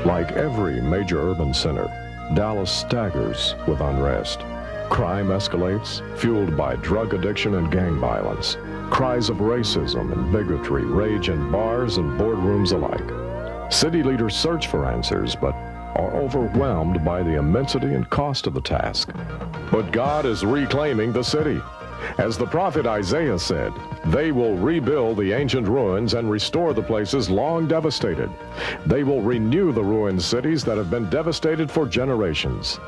Like every major urban center, Dallas staggers with unrest. Crime escalates, fueled by drug addiction and gang violence. Cries of racism and bigotry rage in bars and boardrooms alike. City leaders search for answers, but are overwhelmed by the immensity and cost of the task. But God is reclaiming the city. As the prophet Isaiah said, they will rebuild the ancient ruins and restore the places long devastated. They will renew the ruined cities that have been devastated for generations.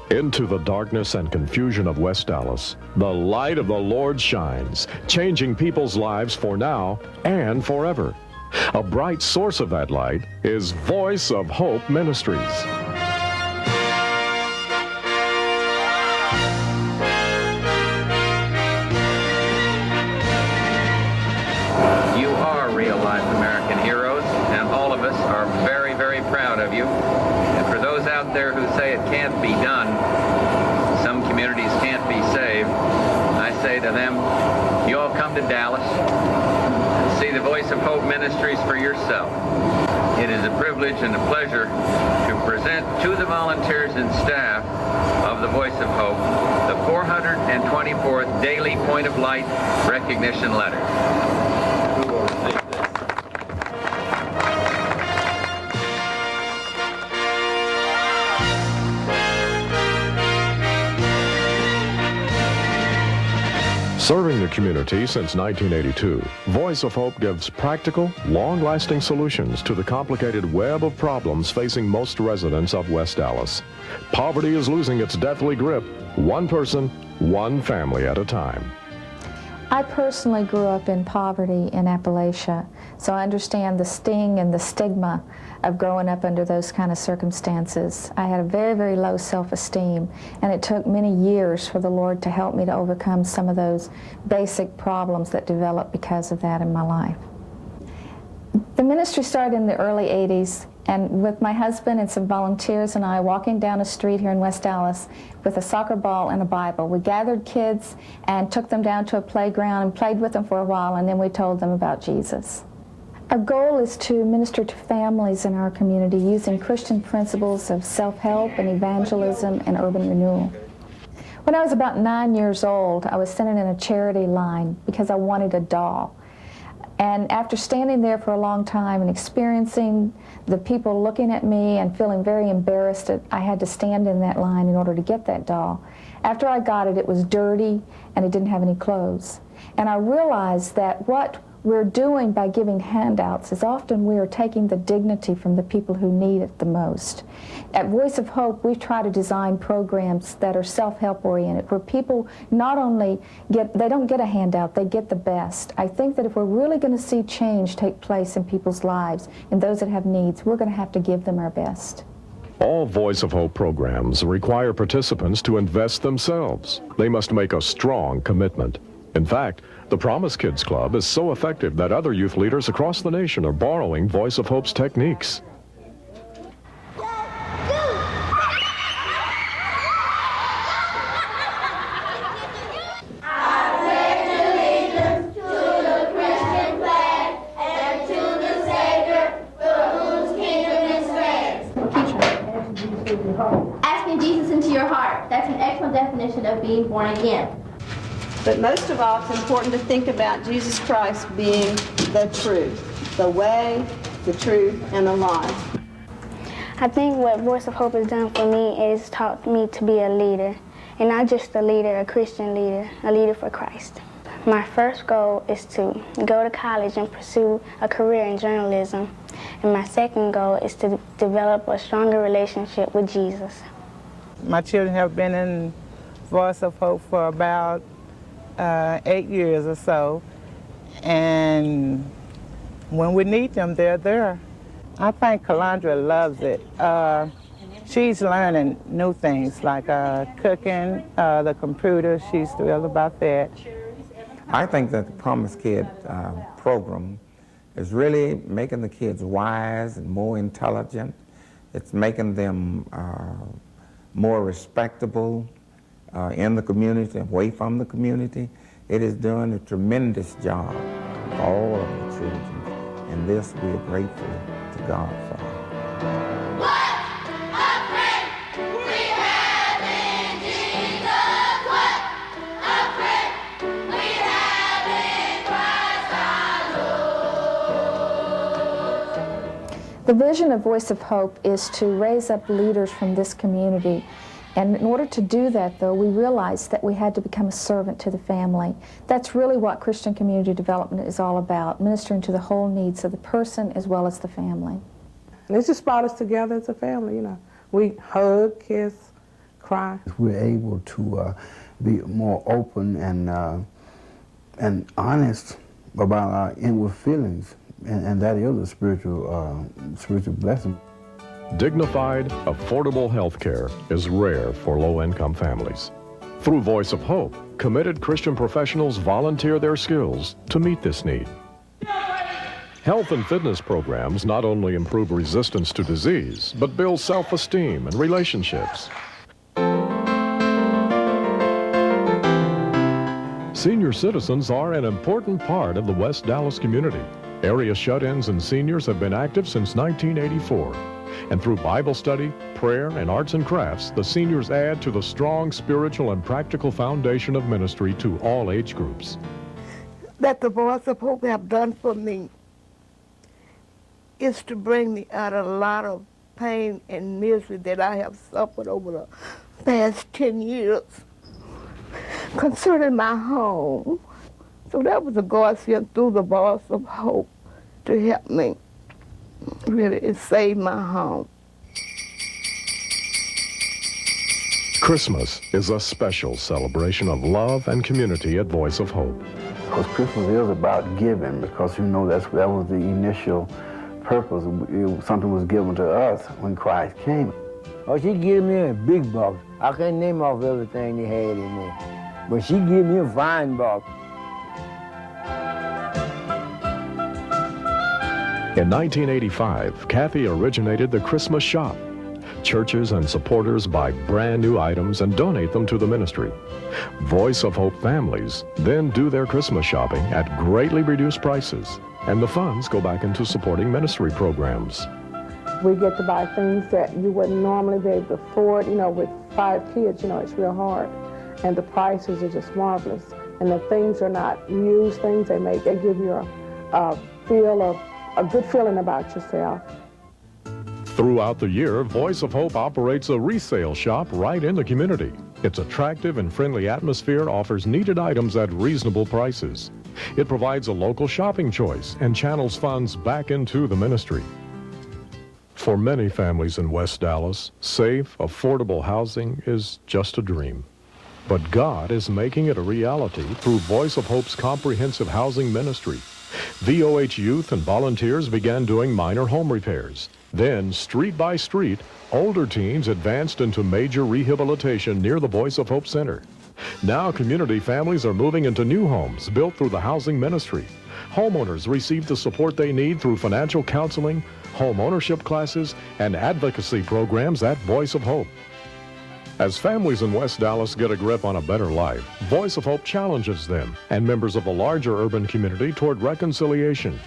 Into the darkness and confusion of West Dallas, the light of the Lord shines, changing people's lives for now and forever. A bright source of that light is Voice of Hope Ministries. You are real-life American heroes, and all of us are very, very proud of you. And for those out there who say it can't be done, some communities can't be saved, I say to them, you all come to Dallas and see the Voice of Hope Ministries for yourself. It is a privilege and a pleasure to present to the volunteers and staff of the Voice of Hope the 424th Daily Point of Light Recognition Letter. Who will receive this? Serving the community since 1982, Voice of Hope gives practical, long-lasting solutions to the complicated web of problems facing most residents of West Dallas. Poverty is losing its deathly grip, one person, one family at a time. I personally grew up in poverty in Appalachia, so I understand the sting and the stigma of growing up under those kind of circumstances. I had a very, very low self-esteem, and it took many years for the Lord to help me to overcome some of those basic problems that developed because of that in my life. The ministry started in the early 80s, and with my husband and some volunteers and I walking down a street here in West Dallas with a soccer ball and a Bible. We gathered kids and took them down to a playground and played with them for a while, and then we told them about Jesus. Our goal is to minister to families in our community using Christian principles of self-help and evangelism and urban renewal. When I was about 9 years old, I was standing in a charity line because I wanted a doll. And after standing there for a long time and experiencing the people looking at me and feeling very embarrassed that I had to stand in that line in order to get that doll, after I got it, it was dirty and it didn't have any clothes. And I realized that what we're doing by giving handouts is often we are taking the dignity from the people who need it the most. At Voice of Hope, we try to design programs that are self-help oriented, where people not only they don't get a handout, they get the best. I think that if we're really going to see change take place in people's lives and those that have needs, we're going to have to give them our best. All Voice of Hope programs require participants to invest themselves. They must make a strong commitment. In fact, the Promise Kids Club is so effective that other youth leaders across the nation are borrowing Voice of Hope's techniques. Asking Jesus into your heart. That's an excellent definition of being born again. But most of all, it's important to think about Jesus Christ being the truth, the way, the truth, and the life. I think what Voice of Hope has done for me is taught me to be a leader, and not just a leader, a Christian leader, a leader for Christ. My first goal is to go to college and pursue a career in journalism, and my second goal is to develop a stronger relationship with Jesus. My children have been in Voice of Hope for about 8 years or so, and when we need them, they're there. I think Calandra loves it. She's learning new things like cooking, the computer. She's thrilled about that. I think that the Promise Kid program is really making the kids wise and more intelligent. It's making them more respectable in the community, away from the community. It is doing a tremendous job for all of the children, and this we are grateful to God for. The vision of Voice of Hope is to raise up leaders from this community. And in order to do that, though, we realized that we had to become a servant to the family. That's really what Christian community development is all about, ministering to the whole needs of the person as well as the family. And it's just brought us together as a family, you know. We hug, kiss, cry. We're able to be more open and honest about our inward feelings, and that is a spiritual blessing. Dignified, affordable health care is rare for low-income families. Through Voice of Hope, committed Christian professionals volunteer their skills to meet this need. Health and fitness programs not only improve resistance to disease, but build self-esteem and relationships. Senior citizens are an important part of the West Dallas community. Area shut-ins and seniors have been active since 1984. And through Bible study, prayer, and arts and crafts, the seniors add to the strong spiritual and practical foundation of ministry to all age groups. That the Voice of Hope have done for me is to bring me out of a lot of pain and misery that I have suffered over the past 10 years concerning my home. So that was a God sent through the Voice of Hope to help me really save my home. Christmas is a special celebration of love and community at Voice of Hope. Because Christmas is about giving, because you know that was the initial purpose. Something was given to us when Christ came. Oh, she gave me a big box. I can't name off everything they had in there, but she gave me a fine box. In 1985, Kathy originated the Christmas Shop. Churches and supporters buy brand new items and donate them to the ministry. Voice of Hope families then do their Christmas shopping at greatly reduced prices, and the funds go back into supporting ministry programs. We get to buy things that you wouldn't normally be able to afford. You know, with 5 kids, you know, it's real hard. And the prices are just marvelous. And the things are not used things. They give you a good feeling about yourself. Throughout the year, Voice of Hope operates a resale shop right in the community. Its attractive and friendly atmosphere offers needed items at reasonable prices. It provides a local shopping choice and channels funds back into the ministry. For many families in West Dallas, safe, affordable housing is just a dream. But God is making it a reality through Voice of Hope's comprehensive housing ministry. VOH youth and volunteers began doing minor home repairs. Then, street by street, older teens advanced into major rehabilitation near the Voice of Hope Center. Now, community families are moving into new homes built through the housing ministry. Homeowners receive the support they need through financial counseling, home ownership classes, and advocacy programs at Voice of Hope. As families in West Dallas get a grip on a better life, Voice of Hope challenges them and members of the larger urban community toward reconciliation.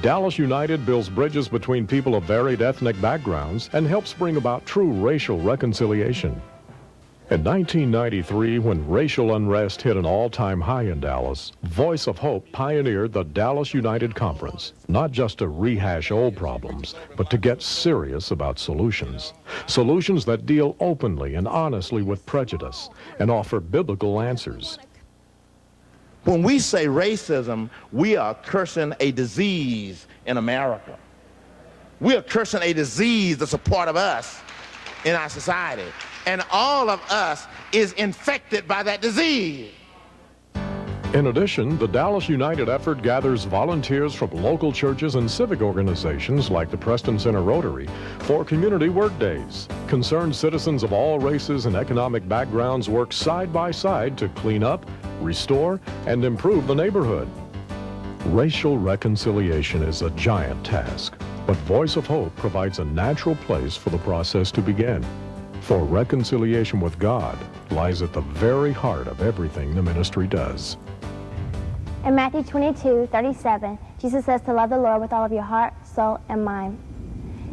Dallas United builds bridges between people of varied ethnic backgrounds and helps bring about true racial reconciliation. In 1993, when racial unrest hit an all-time high in Dallas, Voice of Hope pioneered the Dallas United Conference, not just to rehash old problems, but to get serious about solutions. Solutions that deal openly and honestly with prejudice and offer biblical answers. When we say racism, we are cursing a disease in America. We are cursing a disease that's a part of us in our society. And all of us is infected by that disease. In addition, the Dallas United effort gathers volunteers from local churches and civic organizations like the Preston Center Rotary for community work days. Concerned citizens of all races and economic backgrounds work side by side to clean up, restore, and improve the neighborhood. Racial reconciliation is a giant task, but Voice of Hope provides a natural place for the process to begin. For reconciliation with God lies at the very heart of everything the ministry does. In Matthew 22:37, Jesus says to love the Lord with all of your heart, soul, and mind.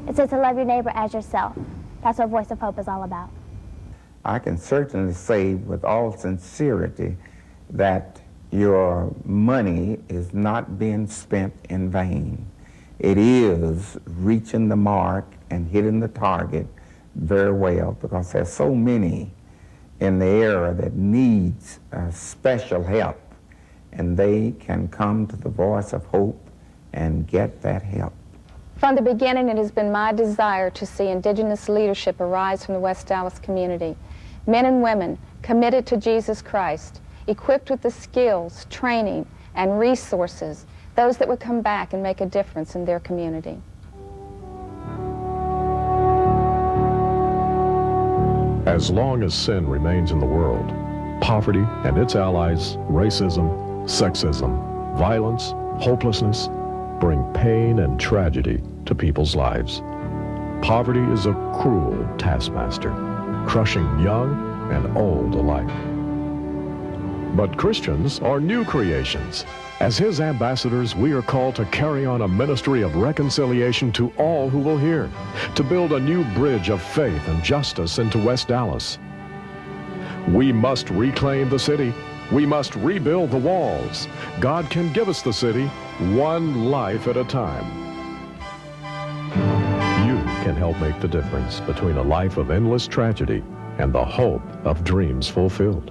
It says to love your neighbor as yourself. That's what Voice of Hope is all about. I can certainly say with all sincerity that your money is not being spent in vain. it is reaching the mark and hitting the target very well, because there's so many in the era that needs special help, and they can come to the Voice of Hope and get that help. From the beginning, it has been my desire to see Indigenous leadership arise from the West Dallas community. Men and women committed to Jesus Christ, equipped with the skills, training, and resources, those that would come back and make a difference in their community. As long as sin remains in the world, poverty and its allies, racism, sexism, violence, hopelessness, bring pain and tragedy to people's lives. Poverty is a cruel taskmaster, crushing young and old alike. But Christians are new creations. As His ambassadors, we are called to carry on a ministry of reconciliation to all who will hear, to build a new bridge of faith and justice into West Dallas. We must reclaim the city. We must rebuild the walls. God can give us the city one life at a time. You can help make the difference between a life of endless tragedy and the hope of dreams fulfilled.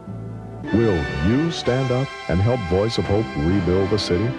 Will you stand up and help Voice of Hope rebuild the city?